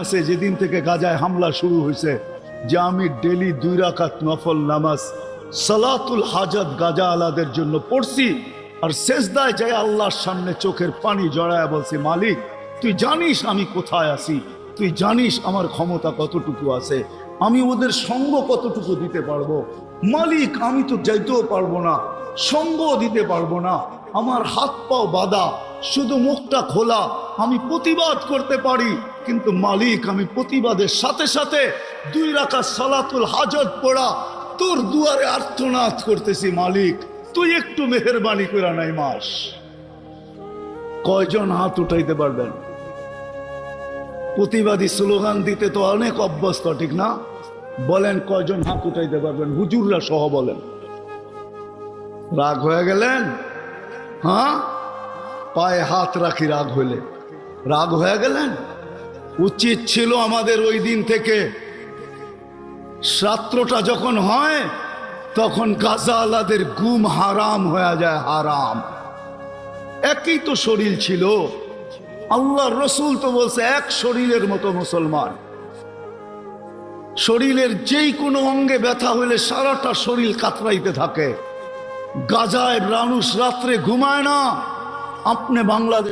আছে যেদিন থেকে গাজায় হামলা শুরু হয়েছে যে আমি ডেলি 2 রাকাত নফল নামাজ সালাতুল হাজাত গাজা আলাদের জন্য পড়ছি আর সেজদায় যায় আল্লাহর সামনে চোখের পানি জড়ায় বলছি, মালিক তুই জানিস আমি কোথায় আছি, তুই জানিস আমার ক্ষমতা কতটুকু আছে, আমি ওদের সঙ্গ কতটুকু দিতে পারবো। মালিক আমি তো যাইতেও পারবো না, সঙ্গ দিতে পারবো না, আমার হাত পাও বাঁধা, শুধু মুখটা খোলা, আমি প্রতিবাদ করতে পারি, কিন্তু মালিক আমি প্রতিবাদের সাথে সাথে 2 রাকাত সালাতুল হাজত পড়া তোর দুয়ারে আর্তনাদ করতেছি, মালিক তুই একটু মেহেরবানি করে নাই মাস। কয়জন হাত উঠাইতে পারবেন? প্রতিবাদী স্লোগান দিতে তো অনেক অভ্যস্ত, ঠিক না? বলেন কয়জন হাত উঠাইতে পারবেন? হুজুররা সহ বলেন। রাগ হয়ে গেলেন? হ্যাঁ, পায়ে হাত রাখি রাগ হইলে। রাগ হয়ে গেলেন? উচিত ছিল আমাদের ওই দিন থেকে রাত্রটা যখন হয় তখন গাজা আলাদের ঘুম হারাম হয়ে যায়, হারাম। একই তো শরীর ছিল, আল্লাহর রসুল তো বলছে এক শরীরের মতো মুসলমান। শরীরের যেই কোনো অঙ্গে ব্যথা হইলে সারাটা শরীর কাতরাইতে থাকে। গাজায় মানুষ রাত্রে ঘুমায় না। আপনি বাংলাদেশ